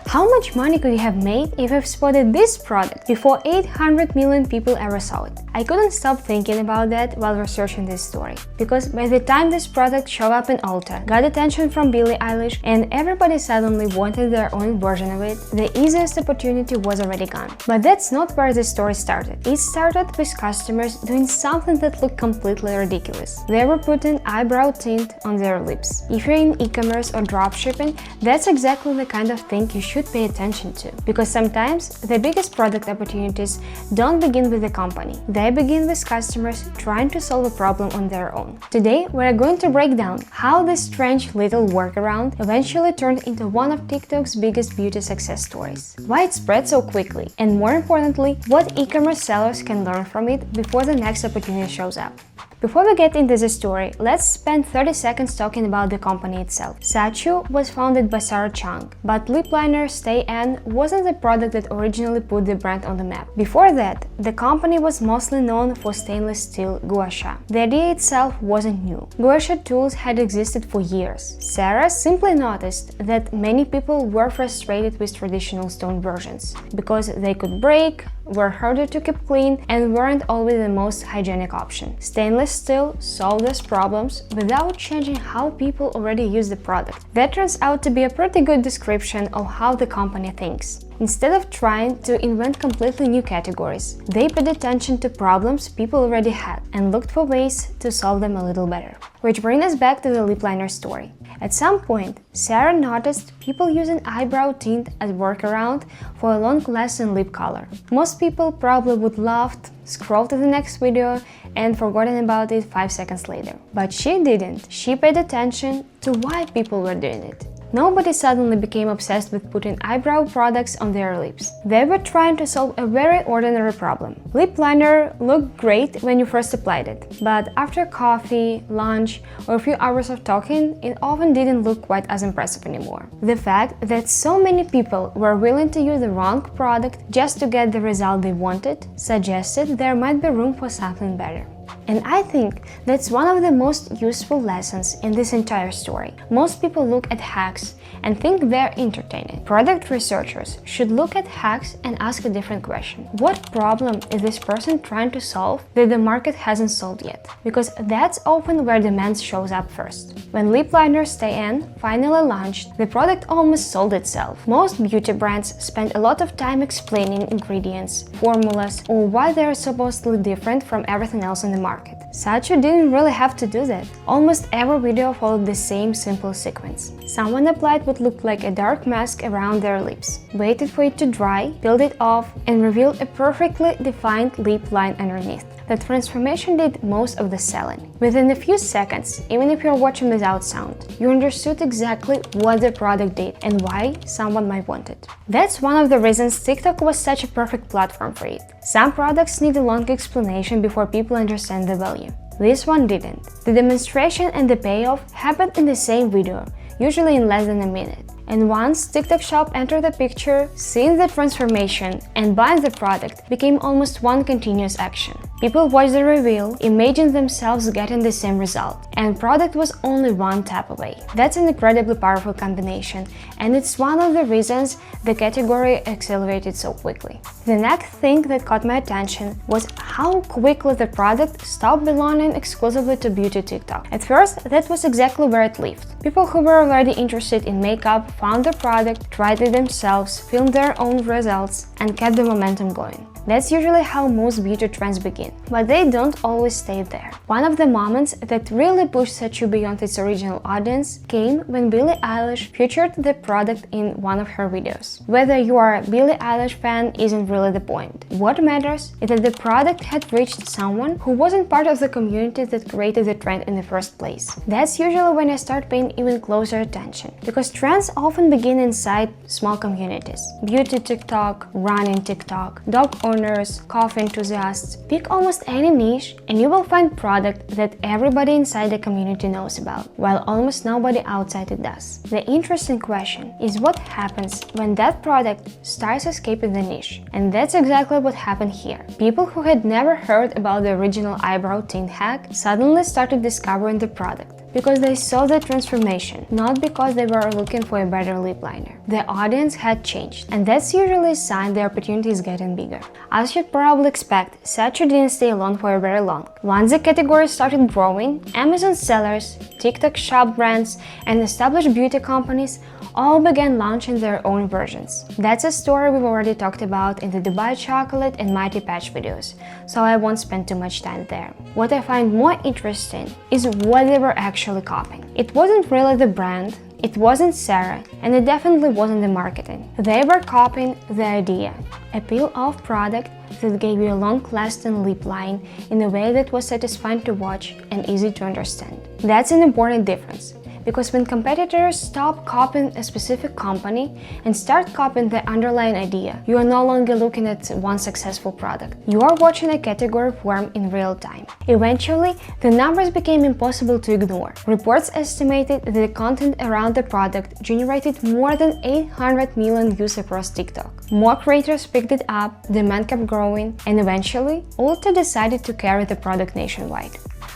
How much money could you have made if you've spotted this product before 800 million people ever saw it? I couldn't stop thinking about that while researching this story, because by the time this product showed up in Ulta, got attention from Billie Eilish, and everybody suddenly wanted their own version of it, the easiest opportunity was already gone. But that's not where the story started. It started with customers doing something that looked completely ridiculous. They were putting eyebrow tint on their lips. If you're in e-commerce or dropshipping, that's exactly the kind of thing you should pay attention to, because sometimes the biggest product opportunities don't begin with the company. They begin with customers trying to solve a problem on their own. Today, we're going to break down how this strange little workaround eventually turned into one of TikTok's biggest beauty success stories, why it spread so quickly, and more importantly, what e-commerce sellers can learn from it before the next opportunity shows up. Before we get into the story, let's spend 30 seconds talking about the company itself. Sachu was founded by Sarah Chung, but lip liner Stay N wasn't the product that originally put the brand on the map. Before that, the company was mostly known for stainless steel gua sha. The idea itself wasn't new. Gua sha tools had existed for years. Sarah simply noticed that many people were frustrated with traditional stone versions because they could break, were harder to keep clean, and weren't always the most hygienic option. Stainless steel solved these problems without changing how people already use the product. That turns out to be a pretty good description of how the company thinks. Instead of trying to invent completely new categories, they paid attention to problems people already had and looked for ways to solve them a little better. Which brings us back to the lip liner story. At some point, Sarah noticed people using eyebrow tint as workaround for a long-lasting lip color. Most people probably would laughed, scrolled to the next video, and forgotten about it 5 seconds later. But she didn't. She paid attention to why people were doing it. Nobody suddenly became obsessed with putting eyebrow products on their lips. They were trying to solve a very ordinary problem. Lip liner looked great when you first applied it, but after coffee, lunch, or a few hours of talking, it often didn't look quite as impressive anymore. The fact that so many people were willing to use the wrong product just to get the result they wanted suggested there might be room for something better. And I think that's one of the most useful lessons in this entire story. Most people look at hacks and think they're entertaining. Product researchers should look at hacks and ask a different question. What problem is this person trying to solve that the market hasn't solved yet? Because that's often where demand shows up first. When lip liner Stay N finally launched, the product almost sold itself. Most beauty brands spend a lot of time explaining ingredients, formulas, or why they're supposedly different from everything else in the market. Sachu didn't really have to do that. Almost every video followed the same simple sequence. Someone applied what looked like a dark mask around their lips, waited for it to dry, peeled it off, and revealed a perfectly defined lip line underneath. The transformation did most of the selling. Within a few seconds, even if you're watching without sound, you understood exactly what the product did and why someone might want it. That's one of the reasons TikTok was such a perfect platform for it. Some products need a long explanation before people understand the value. This one didn't. The demonstration and the payoff happened in the same video, usually in less than a minute. And once TikTok Shop entered the picture, seeing the transformation and buying the product became almost one continuous action. People watched the reveal, imagined themselves getting the same result, and product was only one tap away. That's an incredibly powerful combination, and it's one of the reasons the category accelerated so quickly. The next thing that caught my attention was how quickly the product stopped belonging exclusively to beauty TikTok. At first, that was exactly where it lived. People who were already interested in makeup found the product, tried it themselves, filmed their own results, and kept the momentum going. That's usually how most beauty trends begin, but they don't always stay there. One of the moments that really pushed Sachu beyond its original audience came when Billie Eilish featured the product in one of her videos. Whether you are a Billie Eilish fan isn't really the point. What matters is that the product had reached someone who wasn't part of the community that created the trend in the first place. That's usually when I start paying even closer attention, because trends often begin inside small communities. Beauty TikTok, running TikTok, dog owners, coffee enthusiasts. Pick almost any niche and you will find product that everybody inside the community knows about, while almost nobody outside it does. The interesting question is what happens when that product starts escaping the niche. And that's exactly what happened here. People who had never heard about the original eyebrow tint hack suddenly started discovering the product because they saw the transformation, not because they were looking for a better lip liner. the audience had changed, and that's usually a sign the opportunity is getting bigger. As you'd probably expect, Satcho didn't stay alone for very long. Once the category started growing, Amazon sellers, TikTok shop brands, and established beauty companies all began launching their own versions. That's a story we've already talked about in the Dubai Chocolate and Mighty Patch videos, so I won't spend too much time there. What I find more interesting is what they were actually copying. It wasn't really the brand, it wasn't Sarah, and it definitely wasn't the marketing. They were copying the idea, a peel-off product that gave you a long-lasting lip line in a way that was satisfying to watch and easy to understand. That's an important difference, because when competitors stop copying a specific company and start copying the underlying idea, you are no longer looking at one successful product. You are watching a category form in real time. Eventually, the numbers became impossible to ignore. Reports estimated that the content around the product generated more than 800 million views across TikTok. More creators picked it up, demand kept growing, and eventually, Ulta decided to carry the product nationwide.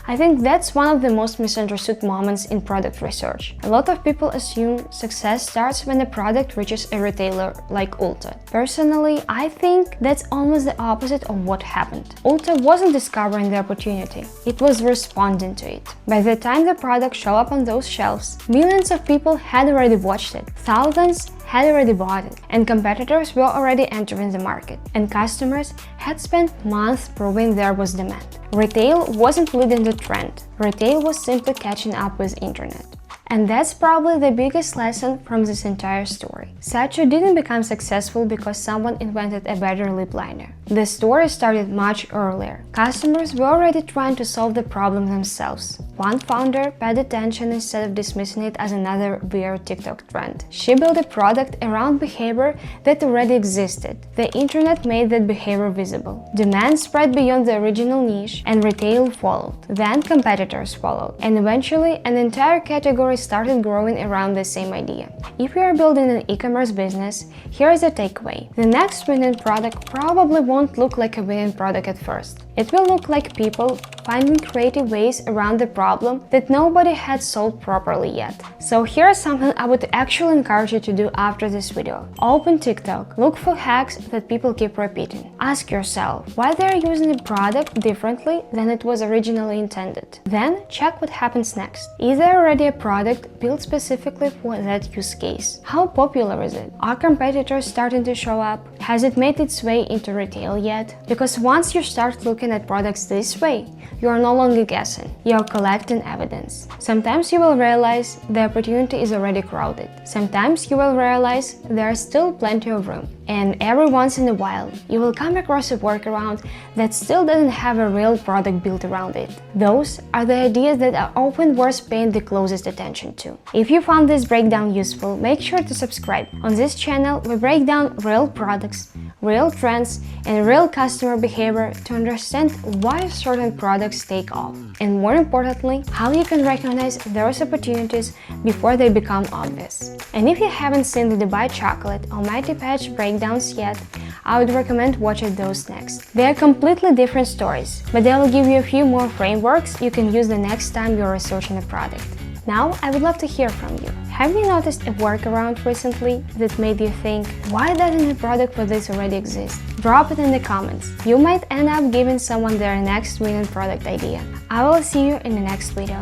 I think that's one of the most misunderstood moments in product research. A lot of people assume success starts when a product reaches a retailer like Ulta. Personally, I think that's almost the opposite of what happened. Ulta wasn't discovering the opportunity, it was responding to it. By the time the product showed up on those shelves, millions of people had already watched it, thousands had already bought it, and competitors were already entering the market, and customers had spent months proving there was demand. Retail wasn't leading the trend, retail was simply catching up with internet. And that's probably the biggest lesson from this entire story. Satcho didn't become successful because someone invented a better lip liner. The story started much earlier. Customers were already trying to solve the problem themselves. One founder paid attention instead of dismissing it as another weird TikTok trend. She built a product around behavior that already existed. The internet made that behavior visible. Demand spread beyond the original niche, and retail followed. Then competitors followed, and eventually an entire category started growing around the same idea. If you are building an e-commerce business, here is a takeaway. The next winning product probably won't look like a winning product at first. It will look like people finding creative ways around the problem that nobody had solved properly yet. So here's something I would actually encourage you to do after this video. Open TikTok, look for hacks that people keep repeating. Ask yourself why they are using the product differently than it was originally intended. Then check what happens next. Is there already a product built specifically for that use case? How popular is it? Are competitors starting to show up? Has it made its way into retail yet? Because once you start looking at products this way, you are no longer guessing, you are collecting evidence. Sometimes you will realize the opportunity is already crowded. Sometimes you will realize there is still plenty of room. And every once in a while, you will come across a workaround that still doesn't have a real product built around it. Those are the ideas that are often worth paying the closest attention to. If you found this breakdown useful, make sure to subscribe. On this channel, we break down real products, real trends, and real customer behavior to understand why certain products take off, and more importantly, how you can recognize those opportunities before they become obvious. And if you haven't seen the Dubai Chocolate or Mighty Patch breakdowns yet, I would recommend watching those next. They are completely different stories, but they will give you a few more frameworks you can use the next time you're researching a product. Now, I would love to hear from you. Have you noticed a workaround recently that made you think, why doesn't a product for this already exist? Drop it in the comments. You might end up giving someone their next winning product idea. I will see you in the next video.